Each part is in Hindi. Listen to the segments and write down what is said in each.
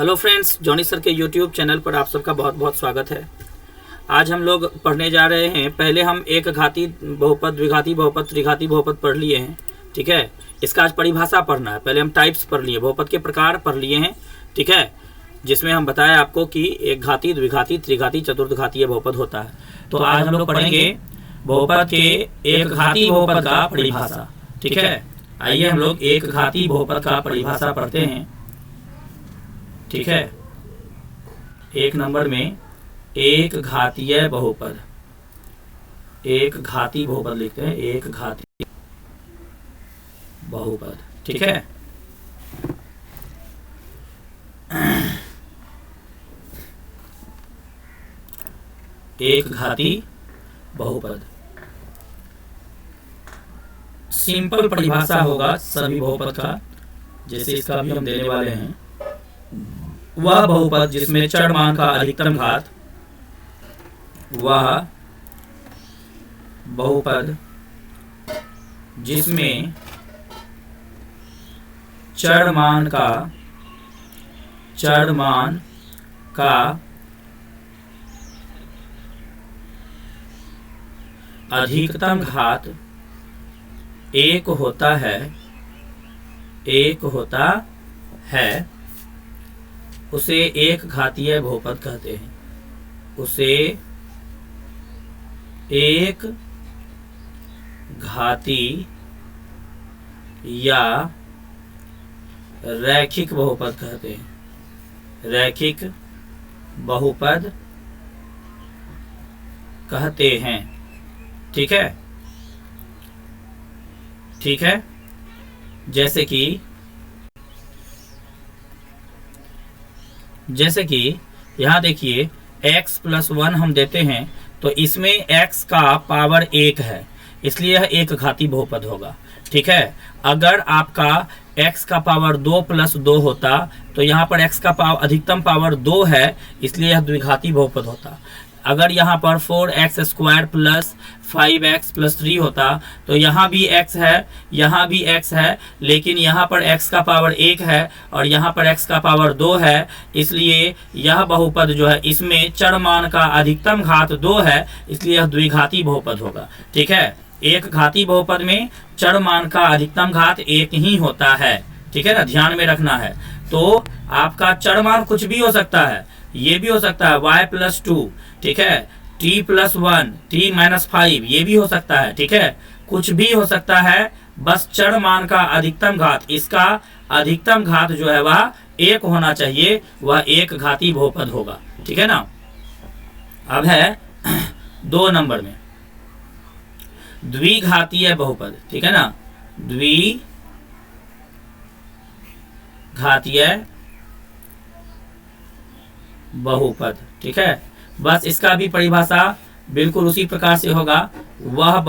हेलो फ्रेंड्स, जॉनी सर के यूट्यूब चैनल पर आप सबका बहुत बहुत स्वागत है। आज हम लोग पढ़ने जा रहे हैं। पहले हम एक घाती बहुपद, द्विघाती बहुपद, त्रिघाती बहुपद पढ़ लिए हैं। ठीक है, इसका आज परिभाषा पढ़ना है। पहले हम टाइप्स पढ़ लिए, बहुपद के प्रकार पढ़ लिए हैं। ठीक है, जिसमें हम बताया आपको कि एक घाती, द्विघाती, त्रिघाती, चतुर्थघातीय बहुपद होता है। तो आज हम लोग पढ़ेंगे बहुपद के एक घाती बहुपद का परिभाषा। ठीक है, आइए हम लोग एक घाती बहुपद का परिभाषा पढ़ते हैं। ठीक है, एक नंबर में एक घातीय बहुपद, एक घाती बहुपद लिखते हैं, एक घाती बहुपद। ठीक है, एक घाती बहुपद सिंपल परिभाषा होगा सभी बहुपद का, जैसे इसका भी हम देने वाले हैं। वह बहुपद जिसमें चर मान का अधिकतम घात, वह बहुपद जिसमें चर मान का अधिकतम घात एक होता है, उसे एक घातीय बहुपद कहते हैं। उसे एक घाती या रैखिक बहुपद कहते हैं। रैखिक बहुपद कहते हैं। ठीक है, ठीक है। जैसे कि यहाँ देखिए x + 1 हम देते हैं, तो इसमें x का पावर 1 है, इसलिए यह एक घाती बहुपद होगा। ठीक है, अगर आपका x का पावर 2 + 2 होता तो यहाँ पर x का अधिकतम पावर 2 है, इसलिए यह द्विघाती बहुपद होता। अगर यहाँ पर 4x² + 5x + 3 होता तो यहाँ भी x है, यहाँ भी x है, लेकिन यहाँ पर x का पावर 1 है और यहाँ पर x का पावर 2 है, इसलिए यह बहुपद जो है इसमें चर मान का अधिकतम घात 2 है, इसलिए यह द्विघाती बहुपद होगा। ठीक है, एक घाती बहुपद में चर मान का अधिकतम घात 1 ही होता है। ठीक है ना, ध्यान में रखना है। तो आपका चर मान कुछ भी हो सकता है, ये भी हो सकता है y + 2, ठीक है, t + 1, t - 5, ये भी हो सकता है। ठीक है, कुछ भी हो सकता है, बस चर मान का अधिकतम घात, इसका अधिकतम घात जो है वह 1 होना चाहिए, वह एक घाती बहुपद होगा। ठीक है ना। अब है 2 नंबर में द्विघातीय बहुपद। ठीक है ना, द्विघातीय बहुपद। ठीक है, बस इसका भी परिभाषा बिल्कुल उसी प्रकार से होगा। वह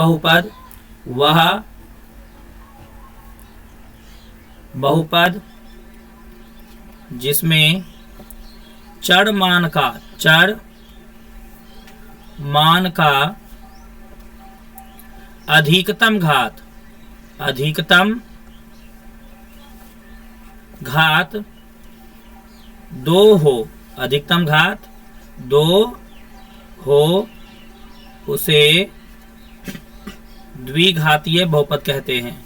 बहुपद जिसमें चर मान का अधिकतम घात 2 हो, अधिकतम घात 2 हो, उसे द्विघातीय बहुपद कहते हैं।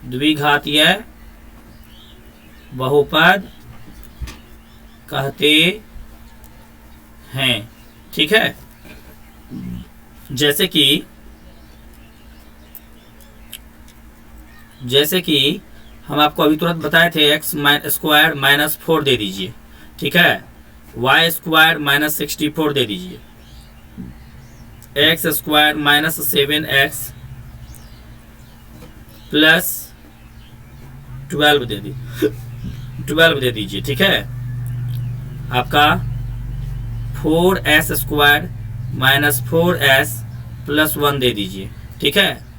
द्विघातीय बहुपद कहते हैं। ठीक है, जैसे कि हम आपको अभी तुरंत बताए थे, x² - 4 दे दीजिए। ठीक है, y² - 64 दे दीजिए, x² - 7x + 12 दे दीजिए। ठीक है, आपका 4s² - 4s + 1 दे दीजिए। ठीक है,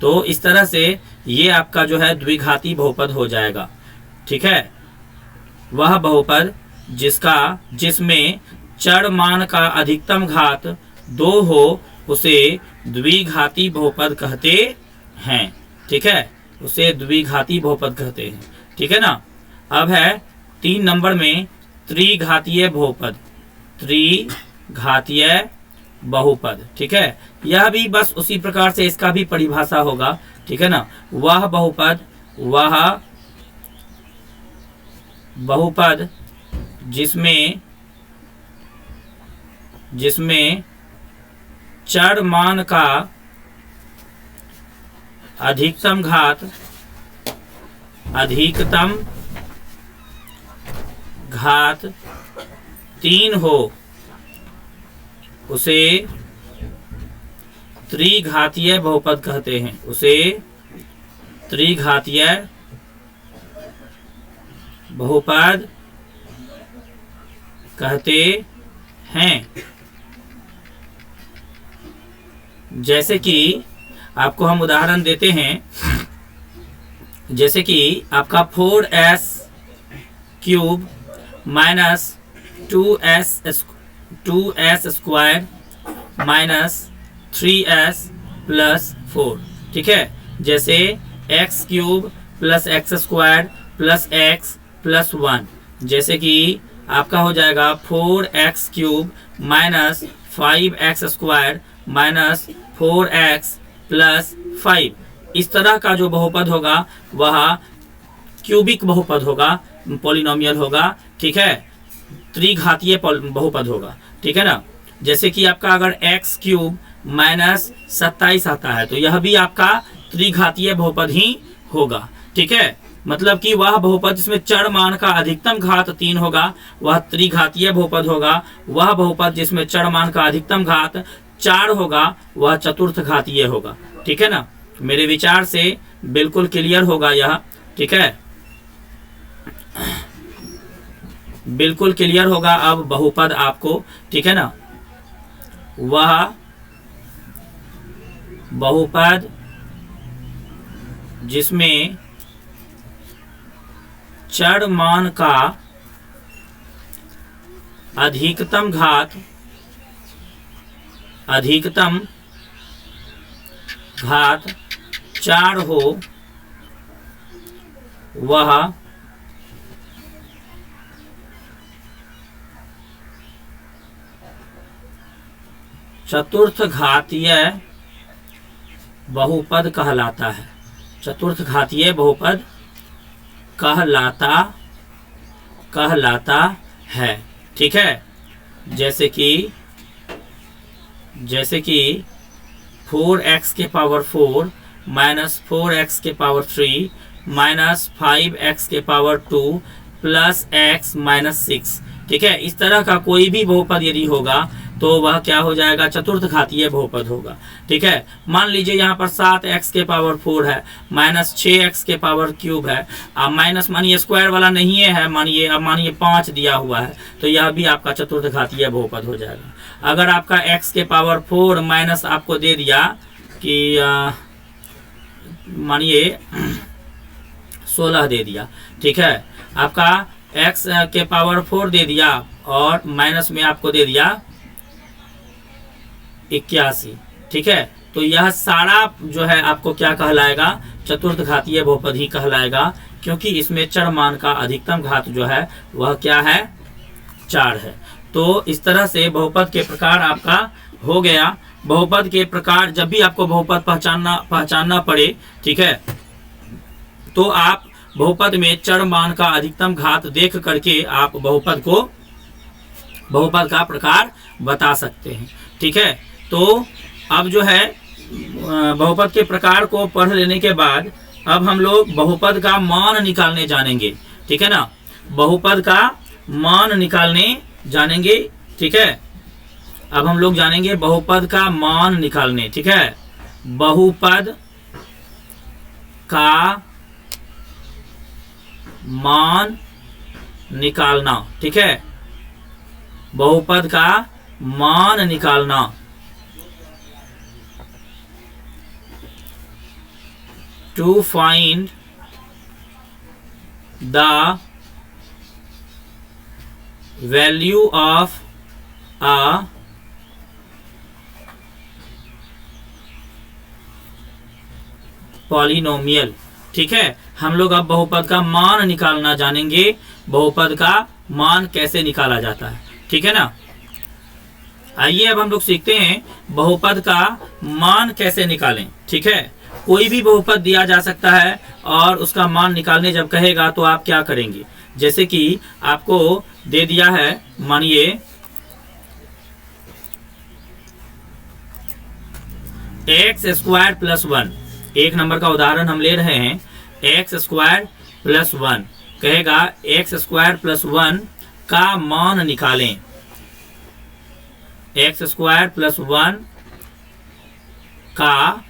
तो इस तरह से ये आपका जो है द्विघाती बहुपद हो जाएगा। ठीक है, वह बहुपद जिसमें चर मान का अधिकतम घात 2 हो उसे द्विघाती बहुपद कहते हैं। ठीक है, उसे द्विघाती बहुपद कहते हैं। ठीक है ना। अब है 3 नंबर में त्रिघातीय बहुपद, त्रिघातीय बहुपद। ठीक है, यह भी बस उसी प्रकार से इसका भी परिभाषा होगा। ठीक है ना। वह बहुपद जिसमें चर मान का अधिकतम घात 3 हो, उसे त्रिघातीय बहुपद कहते हैं। उसे त्रिघातीय बहुपद कहते हैं। जैसे कि आपको हम उदाहरण देते हैं, जैसे कि आपका 4s cube minus 2s square minus 3s plus 4। ठीक है, जैसे x cube plus x square plus x plus 1, जैसे कि आपका हो जाएगा 4x cube minus 5x square minus 4x plus 5। इस तरह का जो बहुपद होगा वह क्यूबिक बहुपद होगा, पॉलिनोमियल होगा। ठीक है, त्रिघातीय बहुपद होगा। ठीक है ना। जैसे कि आपका अगर x क्यूब माइनस 27 आता है तो यह भी आपका त्रिघातीय बहुपद ही होगा। ठीक है, मतलब कि वह बहुपद जिसमें चर मान का अधिकतम घात 3 होगा वह त्रिघातीय बहुपद होगा। वह बहुपद जिसमें चर मान का अधिकतम घात 4 होगा वह चतुर्थ घातीय होगा। ठीक है ना। मेरे विचार से बिल्कुल क्लियर होगा यह। ठीक है, बिल्कुल क्लियर होगा अब बहुपद आपको। ठीक है ना। वह बहुपद जिसमें चर मान का अधिकतम घात 4 हो वह चतुर्थ घातीय बहुपद कहलाता है। चतुर्थ घातीय बहुपद कहलाता है। ठीक है, जैसे कि 4x के पावर 4 माइनस 4x के पावर 3 माइनस 5x के पावर 2 प्लस x माइनस 6। ठीक है, इस तरह का कोई भी बहुपद यदि होगा तो वह क्या हो जाएगा, चतुर्थ घातीय बहुपद होगा। ठीक है, मान लीजिए यहाँ पर 7x के पावर 4 है माइनस 6x के पावर क्यूब है। अब माइनस मानिए स्क्वायर वाला नहीं है, मानिए 5 दिया हुआ है तो यह भी आपका चतुर्थ घातीय बहुपद हो जाएगा। अगर आपका x के पावर 4 माइनस आपको दे दिया कि मानिए 16 दे दिया। ठीक है, आपका x के पावर 4 दे दिया और माइनस में आपको दे दिया 81। ठीक है, तो यह सारा जो है आपको क्या कहलाएगा, चतुर्थ घातीय बहुपद ही कहलाएगा, क्योंकि इसमें चर मान का अधिकतम घात जो है वह क्या है, 4 है। तो इस तरह से बहुपद के प्रकार आपका हो गया। बहुपद के प्रकार जब भी आपको बहुपद पहचानना पड़े, ठीक है, तो आप बहुपद में चर मान का अधिकतम घात देख करके आप बहुपद का प्रकार बता सकते हैं। ठीक है, तो अब जो है बहुपद के प्रकार को पढ़ लेने के बाद अब हम लोग बहुपद का मान निकालने जानेंगे। ठीक है ना, बहुपद का मान निकालने जानेंगे। ठीक है, अब हम लोग जानेंगे बहुपद का मान निकालने। ठीक है, बहुपद का मान निकालना। ठीक है, बहुपद का मान निकालना। To find the value of a polynomial. ठीक है, हम लोग अब बहुपद का मान निकालना जानेंगे, बहुपद का मान कैसे निकाला जाता है। ठीक है ना, आइए अब हम लोग सीखते हैं बहुपद का मान कैसे निकालें। ठीक है, कोई भी बहुपद दिया जा सकता है और उसका मान निकालने जब कहेगा तो आप क्या करेंगे, जैसे कि आपको दे दिया है, मानिए एक्स स्क्वायर प्लस 1, एक नंबर का उदाहरण हम ले रहे हैं, एक्स स्क्वायर प्लस 1 कहेगा एक्स स्क्वायर प्लस 1 का मान निकालें, एक्स स्क्वायर प्लस 1 का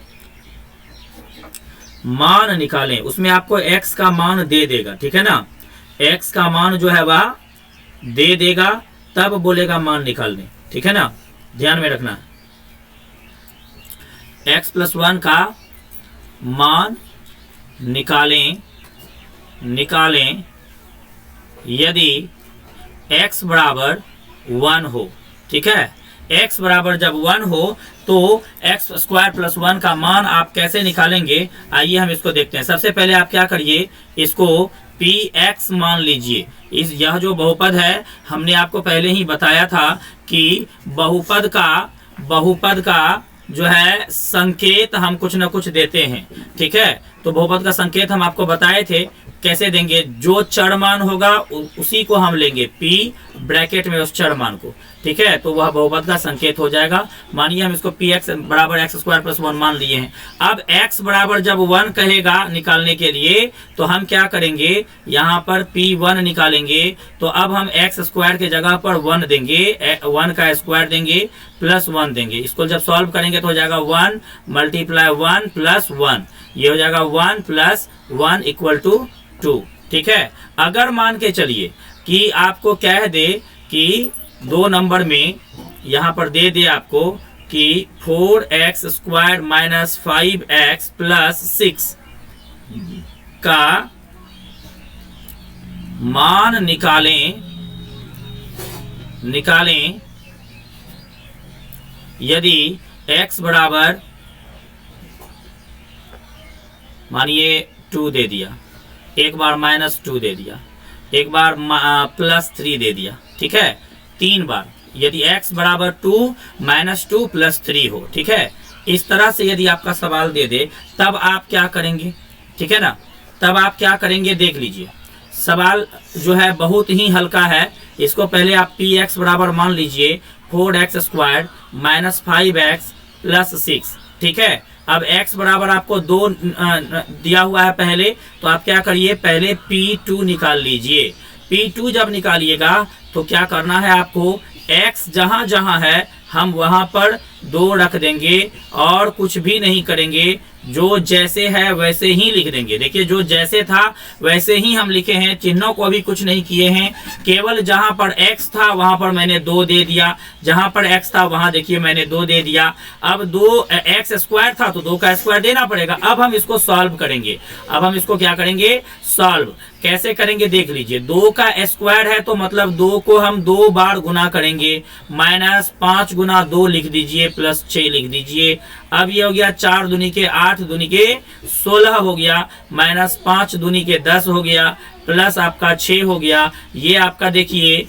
मान निकालें। उसमें आपको x का मान दे देगा। ठीक है ना, x का मान जो है वह दे देगा, तब बोलेगा मान निकालने। ठीक है ना, ध्यान में रखना, x प्लस 1 का मान निकालें यदि x बराबर 1 हो। ठीक है, x बराबर जब 1 हो तो एक्स स्क्वायर प्लस 1 का मान आप कैसे निकालेंगे, आइए हम इसको देखते हैं। सबसे पहले आप क्या करिए, इसको px मान लीजिए। यह जो बहुपद है, हमने आपको पहले ही बताया था कि बहुपद का जो है संकेत हम कुछ न कुछ देते हैं। ठीक है, तो बहुपद का संकेत हम आपको बताए थे, कैसे देंगे, जो चर मान होगा उसी को हम लेंगे, p ब्रैकेट में उस चर मान को। ठीक है, तो वह बहुपद का संकेत हो जाएगा। मानिए हम इसको px बराबर एक्स स्क्वायर प्लस 1 मान लिए हैं। अब x बराबर जब 1 कहेगा निकालने के लिए तो हम क्या करेंगे, यहाँ पर p1 निकालेंगे। तो अब हम एक्स स्क्वायर के जगह पर 1 देंगे, 1 का स्क्वायर देंगे प्लस 1 देंगे। इसको जब सॉल्व करेंगे तो हो जाएगा 1 मल्टीप्लाई 1 प्लस 1, ये हो जाएगा 1 प्लस 1 इक्वल टू 2। ठीक है, अगर मान के चलिए कि आपको कह दे कि 2 नंबर में यहाँ पर दे दे आपको कि 4x square minus 5x plus 6 का मान निकालें यदि x बराबर मानिए 2 दे दिया, एक बार माइनस 2 दे दिया, एक बार प्लस 3 दे दिया। ठीक है, 3 बार, यदि x बराबर 2 माइनस 2 प्लस 3 हो। ठीक है, इस तरह से यदि आपका सवाल दे दे तब आप क्या करेंगे। ठीक है ना, तब आप क्या करेंगे देख लीजिए। सवाल जो है बहुत ही हल्का है, इसको पहले आप px बराबर मान लीजिए 4x square minus 5x plus 6। ठीक है, अब x बराबर आपको 2 दिया हुआ है पहले, तो आप क्या करिए, पहले p2 निकाल लीजिए। p2 जब निकालिएगा तो क्या करना है आपको, x जहां जहां है हम वहां पर 2 रख देंगे और कुछ भी नहीं करेंगे, जो जैसे है वैसे ही लिख देंगे। देखिए, जो जैसे था वैसे ही हम लिखे हैं, चिन्हों को भी कुछ नहीं किए हैं, केवल जहां पर x था वहां पर मैंने 2 दे दिया, जहां पर x था वहां देखिए मैंने 2 दे दिया। अब 2x स्क्वायर था तो 2 का स्क्वायर देना पड़ेगा। अब हम इसको सॉल्व करेंगे, अब हम इसको क्या करेंगे, सॉल्व कैसे करेंगे देख लीजिए। 2 का स्क्वायर है तो मतलब 2 को हम 2 बार गुना करेंगे, माइनस 5 गुना 2 लिख दीजिए प्लस 6 लिख दीजिए। अब ये हो गया 4 दूनी के 8 दूनी के 16 हो गया, माइनस 5 दूनी के 10 हो गया, प्लस आपका 6 हो गया। ये आपका देखिए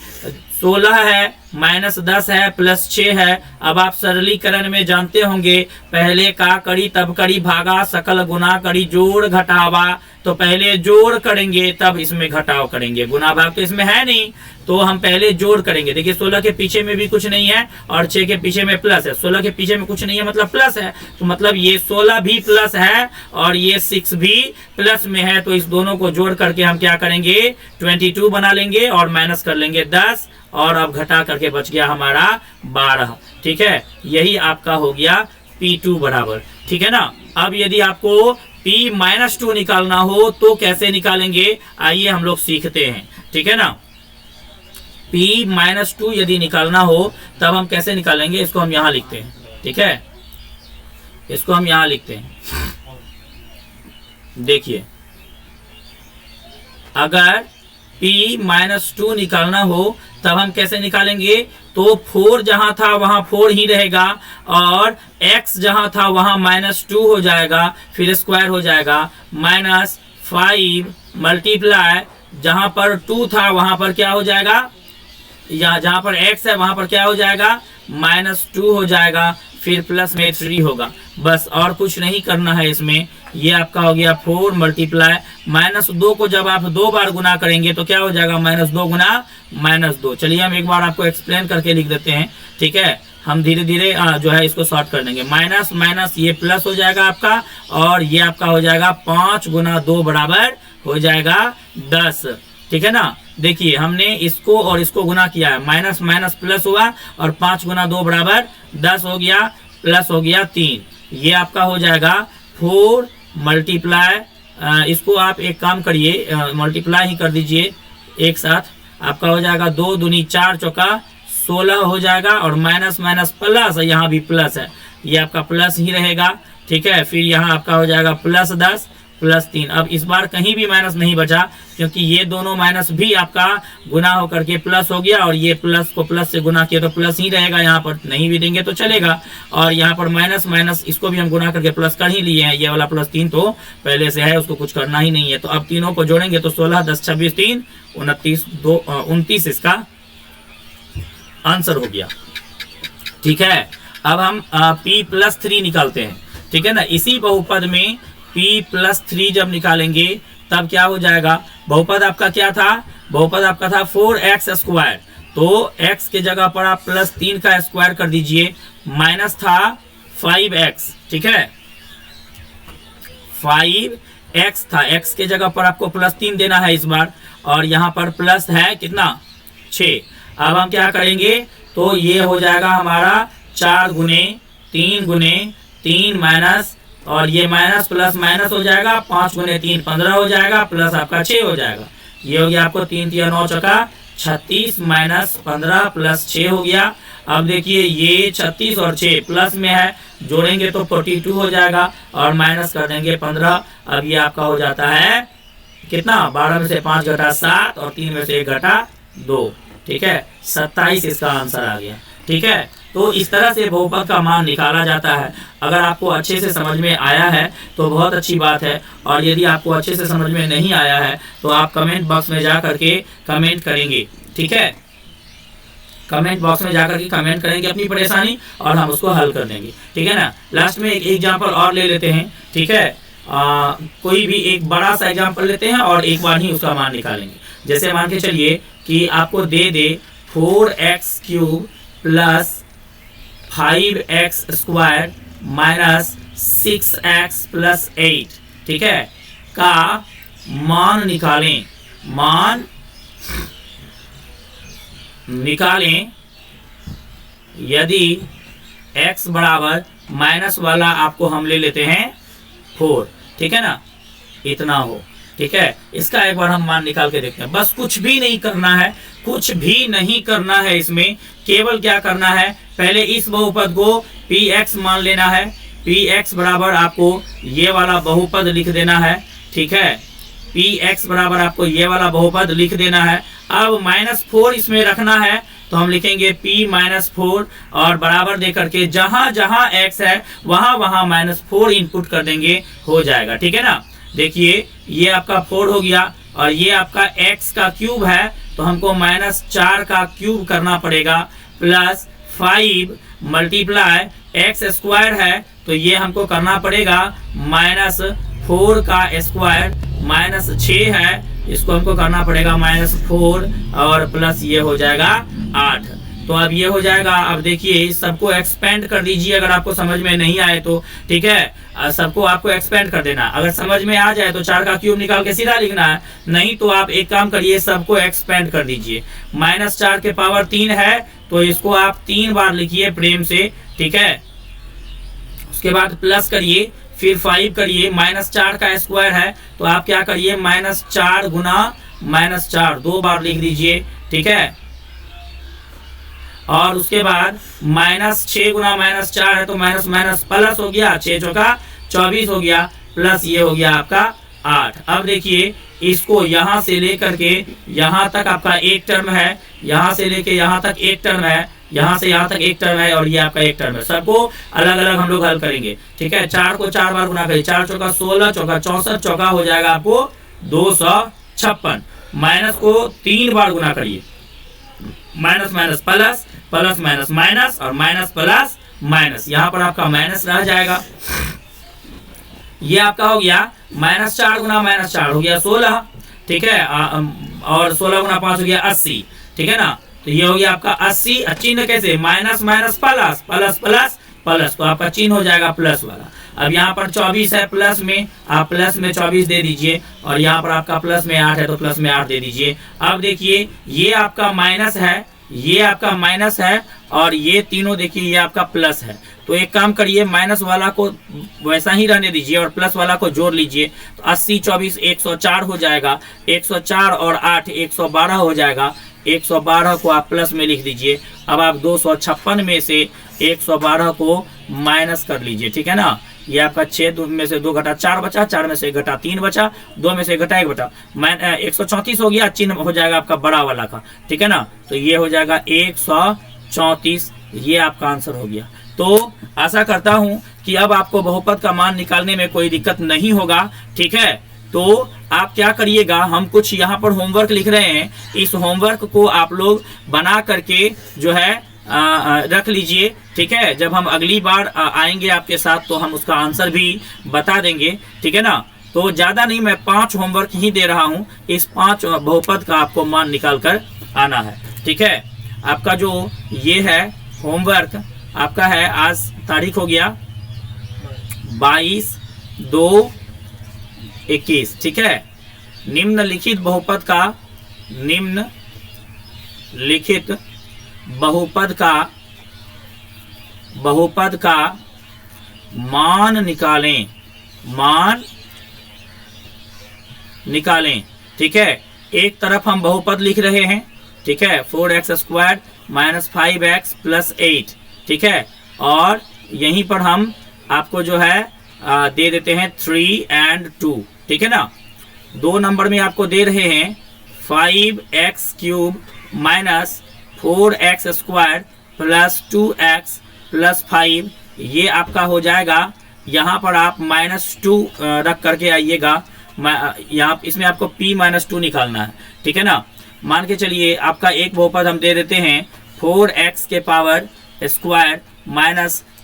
16 है, माइनस 10 है, प्लस 6 है। अब आप सरलीकरण में जानते होंगे, पहले का करी तब करी भागा सकल गुना करी जोड़ घटावा, तो पहले जोड़ करेंगे तब इसमें घटाव करेंगे, गुना भाग तो इसमें है नहीं, तो हम पहले जोड़ करेंगे। देखिए 16 के पीछे में भी कुछ नहीं है और 6 के पीछे में प्लस है, 16 के पीछे में कुछ नहीं है मतलब प्लस है, तो मतलब ये 16 भी प्लस है और ये 6 भी प्लस में है, तो इस दोनों को जोड़ करके हम क्या करेंगे 22 बना लेंगे और माइनस कर लेंगे 10 और अब घटा करके बच गया हमारा 12। ठीक है, यही आपका हो गया P2 बराबर। ठीक है ना, अब यदि आपको P-2 निकालना हो तो कैसे निकालेंगे, आइए हम लोग सीखते हैं। ठीक है ना, P-2 यदि निकालना हो तब हम कैसे निकालेंगे, इसको हम यहां लिखते हैं। ठीक है, इसको हम यहां लिखते हैं। देखिए, अगर P-2 निकालना हो तब हम कैसे निकालेंगे, तो 4 जहां था वहां 4 ही रहेगा और x जहां था वहां -2 हो जाएगा, फिर स्क्वायर हो जाएगा, -5 मल्टीप्लाई जहां पर 2 था वहां पर क्या हो जाएगा, या जहां पर x है वहां पर क्या हो जाएगा, -2 हो जाएगा, फिर प्लस में 3 होगा। बस और कुछ नहीं करना है इसमें। ये आपका हो गया 4 मल्टीप्लाई -2 को जब आप 2 बार गुना करेंगे तो क्या हो जाएगा, -2 गुना -2। चलिए हम एक बार आपको एक्सप्लेन करके लिख देते हैं, ठीक है। हम धीरे धीरे जो है इसको शॉर्ट कर देंगे। माइनस माइनस ये प्लस हो जाएगा आपका, और ये आपका हो जाएगा 5 गुना 2 बराबर हो जाएगा 10, ठीक है ना। देखिए हमने इसको और इसको गुना किया है, माइनस माइनस प्लस हुआ और 5 गुना 2 बराबर 10 हो गया, प्लस हो गया 3। ये आपका हो जाएगा 4 मल्टीप्लाई, इसको आप एक काम करिए मल्टीप्लाई ही कर दीजिए एक साथ। आपका हो जाएगा 2 दूनी 4 चौका 16 हो जाएगा, और माइनस माइनस प्लस, यहाँ भी प्लस है, ये आपका प्लस ही रहेगा, ठीक है। फिर यहाँ आपका हो जाएगा प्लस 10 प्लस 3। अब इस बार कहीं भी माइनस नहीं बचा, क्योंकि ये दोनों माइनस भी आपका गुना होकर के प्लस हो गया, और ये प्लस को प्लस से गुना किया तो प्लस ही रहेगा, यहाँ पर नहीं भी देंगे तो चलेगा। और यहाँ पर माइनस माइनस इसको भी हम गुना करके प्लस कर ही लिए हैं, ये वाला प्लस 3 तो पहले से है, उसको कुछ करना ही नहीं है। तो अब तीनों को जोड़ेंगे तो 16 10 26 3 29 2 29 इसका आंसर हो गया, ठीक है। अब हम p+3 निकालते हैं, ठीक है ना। इसी बहुपद में p+3 जब निकालेंगे तब क्या हो जाएगा, बहुपद आपका क्या था, बहुपद आपका था 4x स्क्वायर, तो x के जगह पर आप +3 का स्क्वायर कर दीजिए, माइनस था 5x, ठीक है, 5x था, x के जगह पर आपको +3 देना है इस बार, और यहाँ पर प्लस है कितना 6। अब हम क्या करेंगे, तो ये हो जाएगा हमारा 4 गुने 3 माइनस, और ये माइनस प्लस माइनस हो जाएगा, 5 गुने 3 15 हो जाएगा, प्लस आपका 6 हो जाएगा। ये हो गया आपको 3 3 9 चौका 36 माइनस 15 प्लस 6 हो गया। अब देखिए ये 36 और 6 प्लस में है, जोड़ेंगे तो 42 हो जाएगा, और माइनस कर देंगे 15। अब ये आपका हो जाता है कितना, 12 में से 5 घटा 7 और 3 में से 1 घटा 2, ठीक है, 27 इसका आंसर आ गया, ठीक है। तो इस तरह से बहुपद का मान निकाला जाता है। अगर आपको अच्छे से समझ में आया है तो बहुत अच्छी बात है, और यदि आपको अच्छे से समझ में नहीं आया है तो आप कमेंट बॉक्स में जा करके कमेंट करेंगे, ठीक है। कमेंट बॉक्स में जाकर के कमेंट करेंगे अपनी परेशानी, और हम उसको हल कर देंगे, ठीक है ना। लास्ट में एक एग्जाम्पल और ले लेते हैं, ठीक है। कोई भी एक बड़ा सा एग्जाम्पल लेते हैं और एक बार ही उसका मान निकालेंगे। जैसे मान के चलिए कि आपको दे 4x³ plus 5x square minus 6x plus 8, ठीक है, का मान निकालें। मान निकालें यदि x बराबर माइनस वाला आपको हम ले लेते हैं 4, ठीक है ना, इतना हो, ठीक है। इसका एक बार हम मान निकाल के देखते हैं। बस कुछ भी नहीं करना है, कुछ भी नहीं करना है इसमें, केवल क्या करना है, पहले इस बहुपद को px मान लेना है। px बराबर आपको ये वाला बहुपद लिख देना है, ठीक है, px बराबर आपको ये वाला बहुपद लिख देना है। अब -4 इसमें रखना है, तो हम लिखेंगे p-4 और बराबर दे करके जहां जहां x है वहां वहां -4 इनपुट कर देंगे, हो जाएगा, ठीक है ना। देखिए ये आपका 4 हो गया, और ये आपका x का क्यूब है, तो हमको -4 का क्यूब करना पड़ेगा, प्लस 5 मल्टीप्लाई x स्क्वायर है, तो ये हमको करना पड़ेगा -4 का स्क्वायर, -6 है, इसको हमको करना पड़ेगा -4, और प्लस ये हो जाएगा 8। तो अब ये हो जाएगा। अब देखिए इस सबको एक्सपेंड कर दीजिए, अगर आपको समझ में नहीं आए तो, ठीक है, सबको आपको एक्सपेंड कर देना। अगर समझ में आ जाए तो 4 का क्यूब निकाल के सीधा लिखना है, नहीं तो आप एक काम करिए, सबको एक्सपेंड कर दीजिए। -4 के पावर 3 है, तो इसको आप 3 बार लिखिए प्रेम से, ठीक है। उसके बाद प्लस करिए, फिर 5 करिए, -4 का स्क्वायर है, तो आप क्या करिए, -4 गुना -4 2 बार लिख दीजिए, ठीक है। और उसके बाद -6 गुना -4 है, तो माइनस माइनस प्लस हो गया, 6 चौका 24 हो गया, प्लस ये हो गया आपका 8। अब देखिए इसको यहाँ से लेकर के यहाँ तक आपका एक टर्म है, यहाँ से लेके यहाँ तक एक टर्म है, यहाँ से यहाँ तक एक टर्म है, और ये आपका एक टर्म है। सबको अलग अलग हम लोग हल करेंगे, ठीक है। 4 को 4 बार गुना करिए, 4 चौका 16, चौका 64, चौका हो जाएगा आपको 256। माइनस को 3 बार गुना करिए, minus minus plus, plus minus minus, और माइनस प्लस माइनस, यहाँ पर आपका माइनस रह जाएगा। ये आपका हो गया -4 गुना -4 हो गया 16, ठीक है। और 16 गुना 5 हो गया 80, ठीक है ना। तो ये हो गया आपका 80। चिन्ह कैसे, minus minus plus, plus plus plus, तो आपका चिन्ह हो जाएगा प्लस वाला। अब यहाँ पर 24 है, प्लस में आप प्लस में 24 दे दीजिए, और यहाँ पर आपका प्लस में 8 है तो प्लस में 8 दे दीजिए। अब देखिए ये आपका माइनस है, ये आपका माइनस है, और ये तीनों देखिए ये आपका प्लस है। तो एक काम करिए, माइनस वाला को वैसा ही रहने दीजिए और प्लस वाला को जोड़ लीजिए। तो 80 24 104 हो जाएगा, 104 और 8 112 हो जाएगा। 112 को आप प्लस में लिख दीजिए। अब आप 256 में से 112 को माइनस कर लीजिए, ठीक है ना। ये आपका 6 में से 2 घटा 4 बचा, 4 में से घटा 3 बचा, 2 में से घटा 1 बचा, 134 हो गया। चिन्ह हो जाएगा आपका बड़ा वाला का, ठीक है ना। तो ये हो जाएगा 134, ये आपका आंसर हो गया। तो आशा करता हूं कि अब आपको बहुपद का मान निकालने में कोई दिक्कत नहीं होगा, ठीक है। तो आप क्या करिएगा, हम कुछ यहाँ पर होमवर्क लिख रहे हैं, इस होमवर्क को आप लोग बना करके जो है रख लीजिए, ठीक है। जब हम अगली बार आएंगे आपके साथ तो हम उसका आंसर भी बता देंगे, ठीक है ना। तो ज़्यादा नहीं, मैं 5 होमवर्क ही दे रहा हूँ, इस 5 बहुपद का आपको मान निकाल कर आना है, ठीक है। आपका जो ये है होमवर्क आपका है, आज तारीख हो गया 22/2/21, ठीक है। निम्नलिखित बहुपद बहुपद का मान निकालें, ठीक है। एक तरफ हम बहुपद लिख रहे हैं, ठीक है, 4x² - 5x + 8, ठीक है। और यहीं पर हम आपको जो है दे देते हैं 3 और 2, ठीक है ना। 2 नंबर में आपको दे रहे हैं 5x³ - 4x² + 2x + 5, ये आपका हो जाएगा। यहाँ पर आप -2 रख करके आइएगा, यहाँ इसमें आपको p - 2 निकालना है, ठीक है ना। मान के चलिए आपका एक बहुपद हम दे देते हैं 4x² -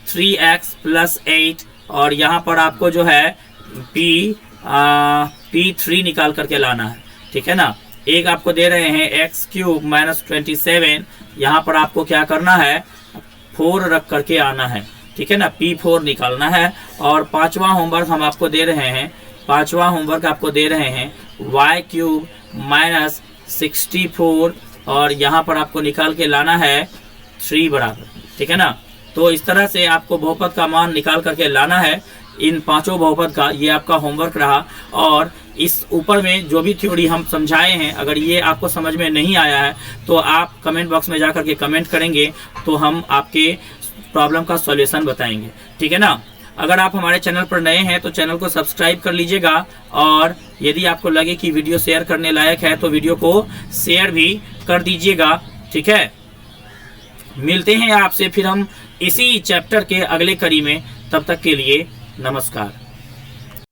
3x + 8, और यहाँ पर आपको जो है p3 निकाल करके लाना है, ठीक है ना। एक आपको दे रहे हैं x³ - 27, यहाँ पर आपको क्या करना है 4 रख करके आना है, ठीक है ना, p4 निकालना है। और 5वां होमवर्क हम आपको दे रहे हैं, 5वां होमवर्क आपको दे रहे हैं y³ - 64, और यहाँ पर आपको निकाल के लाना है 3 बराबर, ठीक है ना। तो इस तरह से आपको बहुपद का मान निकाल करके लाना है, इन 5 बहुपद का। ये आपका होमवर्क रहा। और इस ऊपर में जो भी थ्योरी हम समझाए हैं, अगर ये आपको समझ में नहीं आया है तो आप कमेंट बॉक्स में जा करके कमेंट करेंगे, तो हम आपके प्रॉब्लम का सॉल्यूशन बताएंगे, ठीक है ना। अगर आप हमारे चैनल पर नए हैं तो चैनल को सब्सक्राइब कर लीजिएगा, और यदि आपको लगे कि वीडियो शेयर करने लायक है तो वीडियो को शेयर भी कर दीजिएगा, ठीक है। मिलते हैं आपसे फिर हम इसी चैप्टर के अगले कड़ी में, तब तक के लिए नमस्कार।